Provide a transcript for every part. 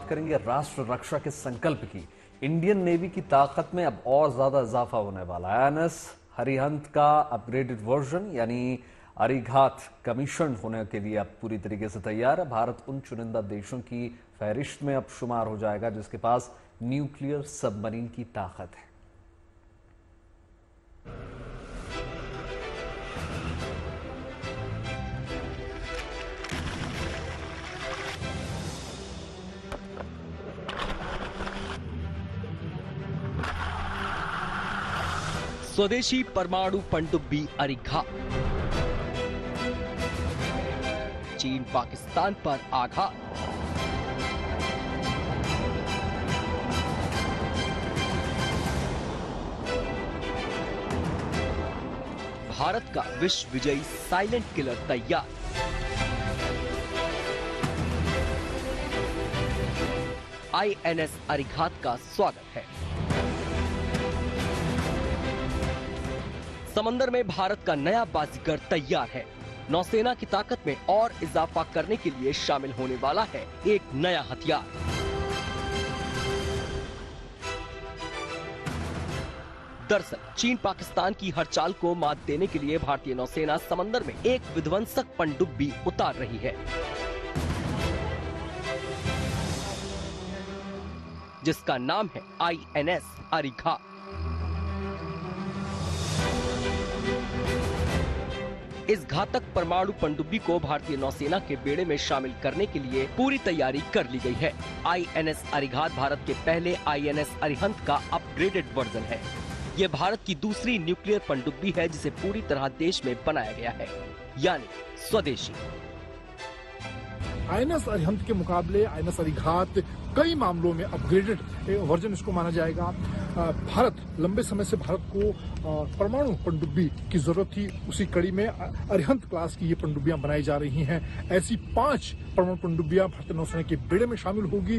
बात करेंगे राष्ट्र रक्षा के संकल्प की। इंडियन नेवी की ताकत में अब और ज्यादा इजाफा होने वाला है। आईएनएस अरिहंत का अपग्रेडेड वर्जन यानी अरिघात कमीशन होने के लिए अब पूरी तरीके से तैयार है। भारत उन चुनिंदा देशों की फहरिस्त में अब शुमार हो जाएगा जिसके पास न्यूक्लियर सबमरीन की ताकत है। स्वदेशी परमाणु पनडुब्बी अरिघात, चीन पाकिस्तान पर आघात। भारत का विश्व विजयी साइलेंट किलर तैयार। आईएनएस अरिघात का स्वागत है। समंदर में भारत का नया बाजीगर तैयार है। नौसेना की ताकत में और इजाफा करने के लिए शामिल होने वाला है एक नया हथियार। दरअसल चीन पाकिस्तान की हर चाल को मात देने के लिए भारतीय नौसेना समंदर में एक विध्वंसक पनडुब्बी उतार रही है, जिसका नाम है आईएनएस अरिघात। इस घातक परमाणु पनडुब्बी को भारतीय नौसेना के बेड़े में शामिल करने के लिए पूरी तैयारी कर ली गई है। आईएनएस अरिघात भारत के पहले आईएनएस अरिहंत का अपग्रेडेड वर्जन है। ये भारत की दूसरी न्यूक्लियर पनडुब्बी है जिसे पूरी तरह देश में बनाया गया है, यानी स्वदेशी। आईएनएस अरिहंत के मुकाबले आईएनएस अरिघात कई मामलों में अपग्रेडेड वर्जन इसको माना जाएगा। भारत लंबे समय से भारत को परमाणु पनडुब्बी की जरूरत थी, उसी कड़ी में अरिहंत क्लास की ये पनडुब्बियां बनाई जा रही हैं। ऐसी 5 परमाणु पनडुब्बियां भारतीय नौसेना के बेड़े में शामिल होगी।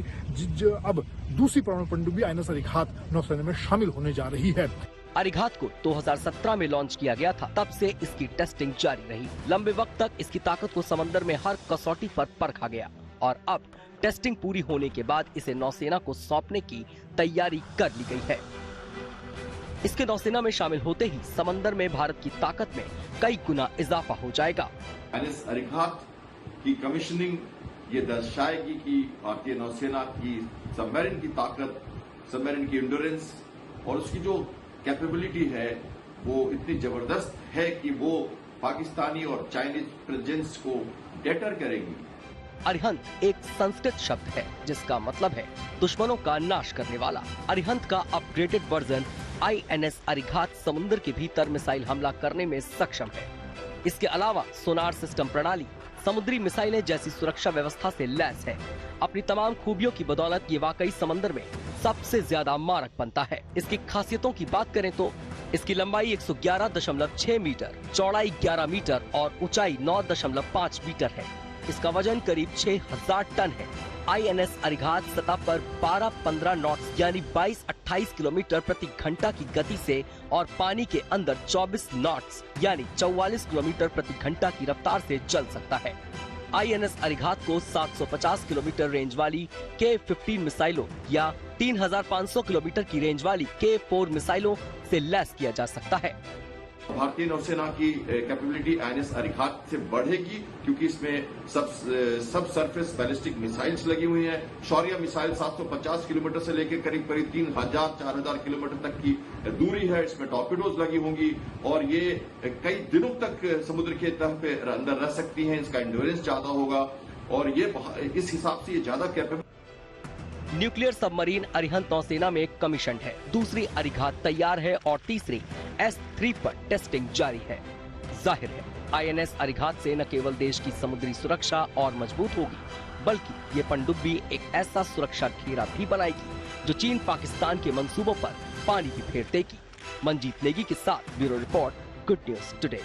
अब दूसरी परमाणु पनडुब्बी आईएनएस अरिघात नौसेना में शामिल होने जा रही है। अरिघात को 2017 में लॉन्च किया गया था, तब से इसकी टेस्टिंग जारी रही। लंबे वक्त तक इसकी ताकत को समंदर में हर कसौटी पर परखा गया और अब टेस्टिंग पूरी होने के बाद इसे नौसेना को सौंपने की तैयारी कर ली गई है। इसके नौसेना में शामिल होते ही समंदर में भारत की ताकत में कई गुना इजाफा हो जाएगा। आईएनएस अरिघात की कमीशनिंग ये दर्शाएगी कि भारतीय नौसेना की सबमरीन की ताकत, सबमरीन की एंड्योरेंस और उसकी जो कैपेबिलिटी है वो इतनी जबरदस्त है कि वो पाकिस्तानी और चाइनीज प्रेजेंस को डेटर करेगी। अरिहंत एक संस्कृत शब्द है जिसका मतलब है दुश्मनों का नाश करने वाला। अरिहंत का अपग्रेडेड वर्जन आईएनएस अरिघात समुद्र के भीतर मिसाइल हमला करने में सक्षम है। इसके अलावा सोनार सिस्टम प्रणाली, समुद्री मिसाइलें जैसी सुरक्षा व्यवस्था से लैस है। अपनी तमाम खूबियों की बदौलत ये वाकई समंदर में सबसे ज्यादा मारक बनता है। इसकी खासियतों की बात करें तो इसकी लंबाई 111.6 मीटर, चौड़ाई 11 मीटर और ऊंचाई 9.5 मीटर है। इसका वजन करीब 6000 टन है। आईएनएस अरिघात सतह पर 12-15 नॉट्स यानी 22-28 किलोमीटर प्रति घंटा की गति से और पानी के अंदर 24 नॉट्स यानी 44 किलोमीटर प्रति घंटा की रफ्तार से चल सकता है। आईएनएस अरिघात को 750 किलोमीटर रेंज वाली K-15 मिसाइलों या 3500 किलोमीटर की रेंज वाली K-4 मिसाइलों से लैस किया जा सकता है। भारतीय नौसेना की कैपेबिलिटी आईएनएस अरिघात से बढ़ेगी क्योंकि इसमें सब सरफेस बैलिस्टिक मिसाइल्स लगी हुई हैं। शौर्य मिसाइल 750 किलोमीटर से लेकर करीब 3000-4000 किलोमीटर तक की दूरी है। इसमें टॉर्पिडोज लगी होंगी और ये कई दिनों तक समुद्र के तह पे अंदर रह सकती हैं। इसका एंड्योरेंस ज्यादा होगा और ये इस हिसाब से ये ज्यादा कैपेबल। न्यूक्लियर सबमरीन अरिहंत नौसेना में कमीशन्ड है, दूसरी अरिघात तैयार है और तीसरी S3 पर टेस्टिंग जारी है। जाहिर है आईएनएस अरिघात से न केवल देश की समुद्री सुरक्षा और मजबूत होगी, बल्कि ये पनडुब्बी एक ऐसा सुरक्षा घेरा भी बनाएगी जो चीन पाकिस्तान के मंसूबों पर पानी भी फेर देगी। मंजीत नेगी के साथ bureau report, good news today.